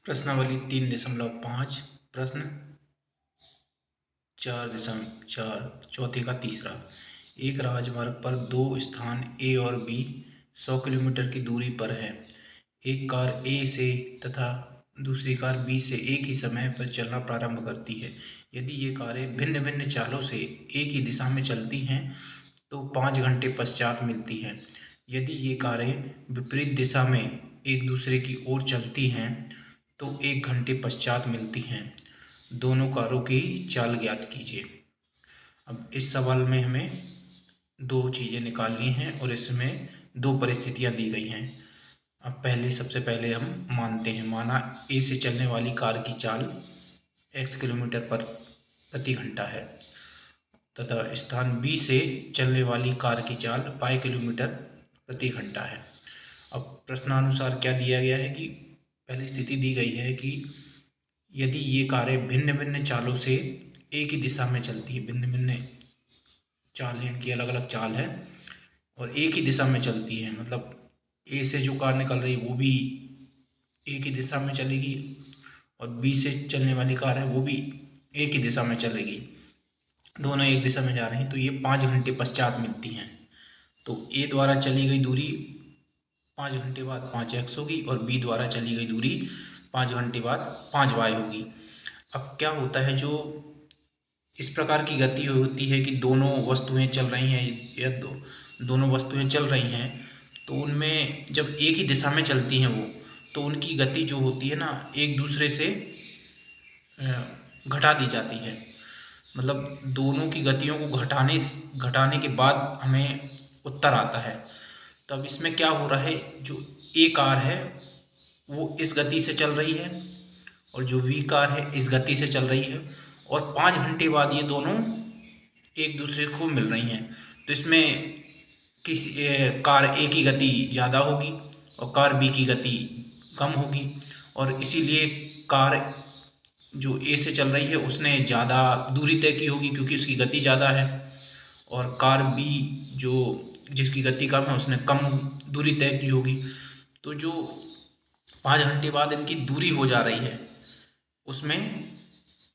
प्रश्नावली 3.5 प्रश्न 4.4 चौथे का तीसरा। एक राजमार्ग पर दो स्थान ए और बी 100 किलोमीटर की दूरी पर है। एक कार ए से तथा दूसरी कार बी से एक ही समय पर चलना प्रारंभ करती है। यदि ये कारें भिन्न भिन्न चालों से एक ही दिशा में चलती हैं तो 5 घंटे पश्चात मिलती हैं। यदि ये कारें विपरीत दिशा में एक दूसरे की ओर चलती हैं तो 1 घंटे पश्चात मिलती हैं। दोनों कारों की चाल ज्ञात कीजिए। अब इस सवाल में हमें दो चीज़ें निकालनी हैं और इसमें दो परिस्थितियां दी गई हैं। अब सबसे पहले हम मानते हैं, माना ए से चलने वाली कार की चाल x किलोमीटर पर प्रति घंटा है तथा स्थान बी से चलने वाली कार की चाल y किलोमीटर प्रति घंटा है। अब प्रश्नानुसार क्या दिया गया है कि पहली स्थिति दी गई है कि यदि ये कारें भिन्न भिन्न चालों से एक ही दिशा में चलती है, भिन्न भिन्न चाल है, इनकी अलग अलग चाल है और एक ही दिशा में चलती है, मतलब ए से जो कार निकल रही है वो भी एक ही दिशा में चलेगी और बी से चलने वाली कार है वो भी एक ही दिशा में चलेगी, दोनों एक दिशा में जा रही हैं, तो ये 5 घंटे पश्चात मिलती हैं। तो ए द्वारा चली गई दूरी 5 घंटे बाद 5x होगी और बी द्वारा चली गई दूरी 5 घंटे बाद 5y होगी। अब क्या होता है, जो इस प्रकार की गति होती है कि दोनों वस्तुएं चल रही हैं या दोनों वस्तुएं चल रही हैं तो उनमें जब एक ही दिशा में चलती हैं वो, तो उनकी गति जो होती है ना एक दूसरे से घटा दी जाती है। मतलब दोनों की गतियों को घटाने के बाद हमें उत्तर आता है। तो अब इसमें क्या हो रहा है, जो ए कार है वो इस गति से चल रही है और जो वी कार है इस गति से चल रही है और 5 घंटे बाद ये दोनों एक दूसरे को मिल रही हैं। तो इसमें किसी कार ए की गति ज़्यादा होगी और कार बी की गति कम होगी और इसीलिए कार जो ए से चल रही है उसने ज़्यादा दूरी तय की होगी क्योंकि उसकी गति ज़्यादा है, और कार बी जो जिसकी गति कम है उसने कम दूरी तय की होगी। तो जो 5 घंटे बाद इनकी दूरी हो जा रही है उसमें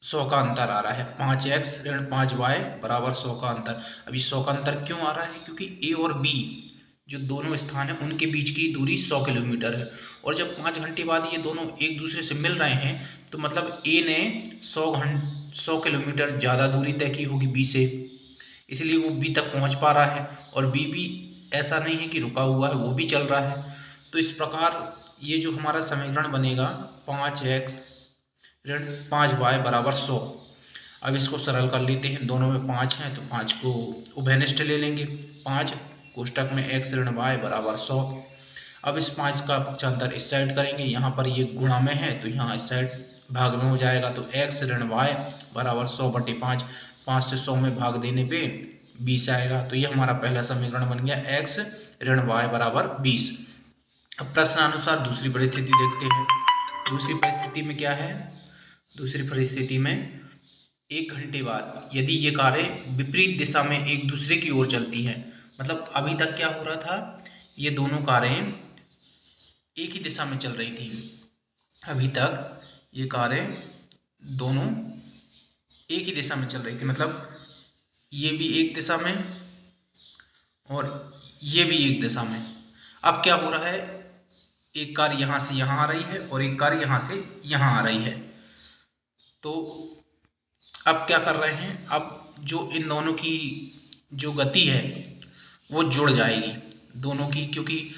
100 का अंतर आ रहा है। 5x ऋण 5y बराबर 100 का अंतर। अभी 100 का अंतर क्यों आ रहा है, क्योंकि ए और बी जो दोनों स्थान हैं उनके बीच की दूरी 100 किलोमीटर है और जब 5 घंटे बाद ये दोनों एक दूसरे से मिल रहे हैं तो मतलब ए ने 100 किलोमीटर ज़्यादा दूरी तय की होगी बी से, इसलिए वो बी तक पहुंच पा रहा है और बी भी ऐसा नहीं है कि रुका हुआ है, वो भी चल रहा है। तो इस प्रकार ये जो हमारा समीकरण बनेगा 5x ऋण 5y बराबर 100। अब इसको सरल कर लेते हैं, दोनों में 5 हैं तो 5 को उभयनिष्ठ ले लेंगे। 5 कोष्टक में x ऋण y बराबर 100। अब इस 5 का पक्षांतर इस साइड करेंगे, यहाँ पर ये गुणा में है तो यहाँ इस साइड भाग में हो जाएगा, तो x ऋण y बराबर 100/5। 5 से 100 में भाग देने पे 20 आएगा। तो ये हमारा पहला समीकरण बन गया, x ऋण y बराबर 20। अब प्रश्नानुसार दूसरी परिस्थिति देखते हैं। दूसरी परिस्थिति में क्या है, दूसरी परिस्थिति में 1 घंटे बाद यदि ये कारें विपरीत दिशा में एक दूसरे की ओर चलती हैं, मतलब अभी तक क्या हो रहा था, ये दोनों कारें एक ही दिशा में चल रही थी। अभी तक ये कारें दोनों एक ही दिशा में चल रही थी, मतलब ये भी एक दिशा में और ये भी एक दिशा में। अब क्या हो रहा है, एक कार यहाँ से यहाँ आ रही है और एक कार यहाँ से यहाँ आ रही है। तो अब क्या कर रहे हैं, अब जो इन दोनों की जो गति है वो जुड़ जाएगी दोनों की, क्योंकि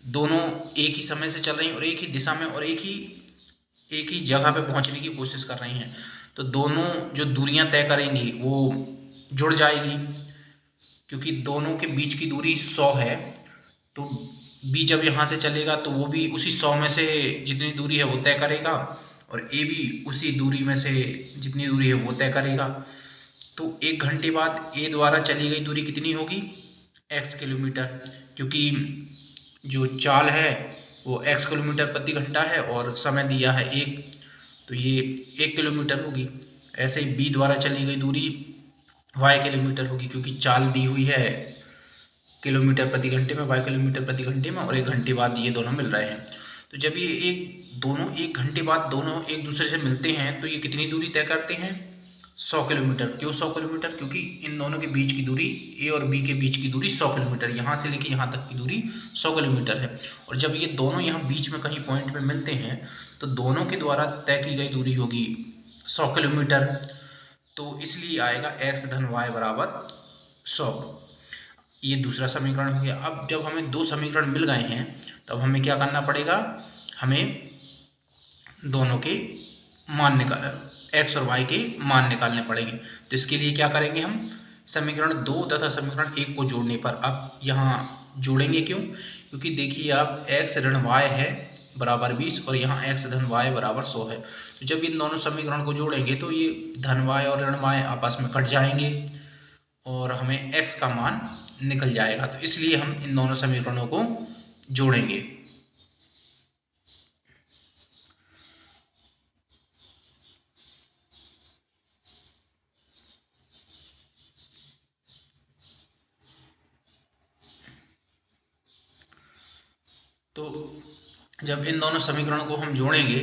दोनों एक ही समय से चल रही हैं और एक ही दिशा में और एक ही जगह पे पहुंचने की कोशिश कर रही हैं। तो दोनों जो दूरियां तय करेंगी वो जुड़ जाएगी, क्योंकि दोनों के बीच की दूरी 100 है। तो बी जब यहाँ से चलेगा तो वो भी उसी 100 में से जितनी दूरी है वो तय करेगा और ए भी उसी दूरी में से जितनी दूरी है वो तय करेगा। तो 1 घंटे बाद ए द्वारा चली गई दूरी कितनी होगी, x किलोमीटर, क्योंकि जो चाल है वो x किलोमीटर प्रति घंटा है और समय दिया है 1, तो ये 1 किलोमीटर होगी। ऐसे ही बी द्वारा चली गई दूरी y किलोमीटर होगी, क्योंकि चाल दी हुई है किलोमीटर प्रति घंटे में, y किलोमीटर प्रति घंटे में, और 1 घंटे बाद ये दोनों मिल रहे हैं। तो जब ये दोनों 1 घंटे बाद दोनों एक दूसरे से मिलते हैं तो ये कितनी दूरी तय करते हैं? 100 किलोमीटर। क्यों 100 किलोमीटर? क्योंकि इन दोनों के बीच की दूरी, ए और बी के बीच की दूरी 100 किलोमीटर, यहाँ से लेके यहाँ तक की दूरी 100 किलोमीटर है। और जब ये दोनों यहाँ बीच में कहीं पॉइंट पे मिलते हैं तो दोनों के द्वारा तय की गई दूरी होगी 100 किलोमीटर। तो इसलिए आएगा x धन y बराबर 100। ये दूसरा समीकरण हो गया। अब जब हमें दो समीकरण मिल गए हैं तब हमें क्या करना पड़ेगा? हमें दोनों के मान x और y के मान निकालने पड़ेंगे। तो इसके लिए क्या करेंगे? हम समीकरण 2 तथा समीकरण 1 को जोड़ने पर, अब यहाँ जोड़ेंगे क्यों? क्योंकि देखिए आप x ऋण y है बराबर 20 और यहाँ x धन y बराबर 100 है। तो जब इन दोनों समीकरण को जोड़ेंगे तो ये धन y और ऋण y आपस में कट जाएंगे और हमें x का मान निकल जाएगा। तो इसलिए हम इन दोनों समीकरणों को जोड़ेंगे। तो जब इन दोनों समीकरणों को हम जोड़ेंगे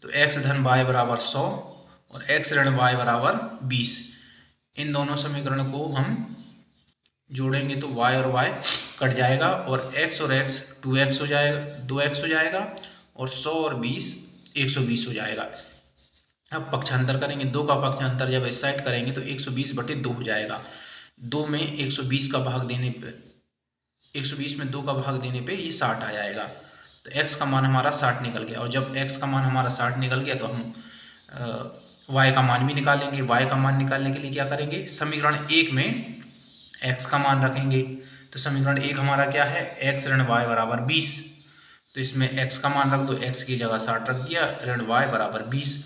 तो x धन y बराबर 100 और x ऋण y बराबर 20। इन दोनों समीकरण को हम जोड़ेंगे तो y और y कट जाएगा और x और x 2x हो जाएगा, 2x हो जाएगा और 100 और 20 120 हो जाएगा। अब पक्षांतर करेंगे, 2 का पक्षांतर जब इस साइड करेंगे तो 120/2 हो जाएगा। 2 में 120 का भाग देने पे 120 में 2 का भाग देने पे ये 60 आ जाएगा। तो x का मान हमारा 60 निकल गया। और जब x का मान हमारा 60 निकल गया तो हम y का मान भी निकालेंगे। y का मान निकालने के लिए क्या करेंगे? समीकरण 1 में x का मान रखेंगे। तो समीकरण 1 हमारा क्या है? x ऋण y बराबर 20। तो इसमें x का मान रख दो, x की जगह 60 रख दिया, ऋण y बराबर 20।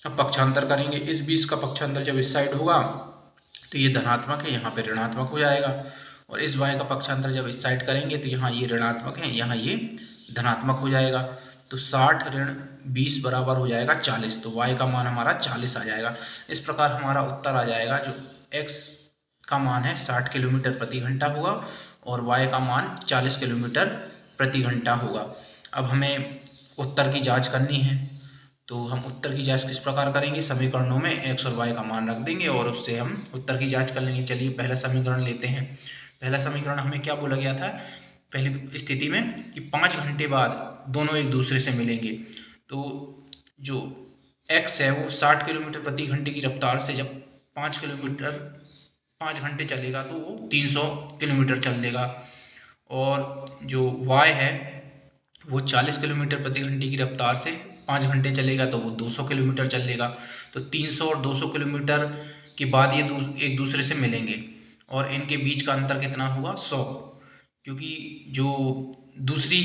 अब पक्षांतर करेंगे, इस 20 का पक्षांतर जब इस साइड होगा तो ये धनात्मक है, यहाँ पे ऋणात्मक हो जाएगा। और इस y का पक्षांतर जब इस साइड करेंगे तो यहाँ ये ऋणात्मक है, यहाँ ये धनात्मक हो जाएगा। तो 60 ऋण 20 बराबर हो जाएगा 40। तो y का मान हमारा 40 आ जाएगा। इस प्रकार हमारा उत्तर आ जाएगा, जो x का मान है 60 किलोमीटर प्रति घंटा होगा और y का मान 40 किलोमीटर प्रति घंटा होगा। अब हमें उत्तर की जाँच करनी है। तो हम उत्तर की जांच किस प्रकार करेंगे? समीकरणों में x और y का मान रख देंगे और उससे हम उत्तर की जांच कर लेंगे। चलिए पहला समीकरण लेते हैं। पहला समीकरण हमें क्या बोला गया था पहली स्थिति में कि 5 घंटे बाद दोनों एक दूसरे से मिलेंगे। तो जो x है वो 60 किलोमीटर प्रति घंटे की रफ्तार से जब 5 घंटे चलेगा तो वो 300 किलोमीटर चल देगा। और जो y है वो 40 किलोमीटर प्रति घंटे की रफ्तार से 5 घंटे चलेगा तो वो 200 किलोमीटर चल लेगा। तो 300 और 200 किलोमीटर के बाद ये एक दूसरे से मिलेंगे और इनके बीच का अंतर कितना होगा? 100। क्योंकि जो दूसरी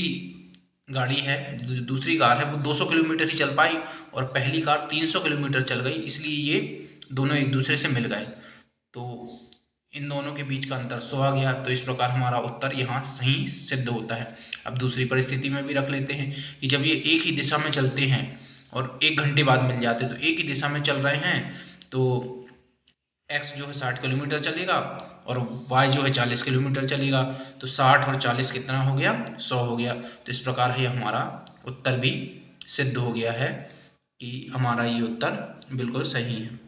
गाड़ी है, दूसरी कार है, वो 200 किलोमीटर ही चल पाई और पहली कार 300 किलोमीटर चल गई, इसलिए ये दोनों एक दूसरे से मिल गए। तो इन दोनों के बीच का अंतर 100 आ गया। तो इस प्रकार हमारा उत्तर यहाँ सही सिद्ध होता है। अब दूसरी परिस्थिति में भी रख लेते हैं कि जब ये एक ही दिशा में चलते हैं और 1 घंटे बाद मिल जाते हैं, तो एक ही दिशा में चल रहे हैं तो x जो है 60 किलोमीटर चलेगा और y जो है 40 किलोमीटर चलेगा। तो 60 और 40 कितना हो गया? 100 हो गया। तो इस प्रकार ही हमारा उत्तर भी सिद्ध हो गया है कि हमारा ये उत्तर बिल्कुल सही है।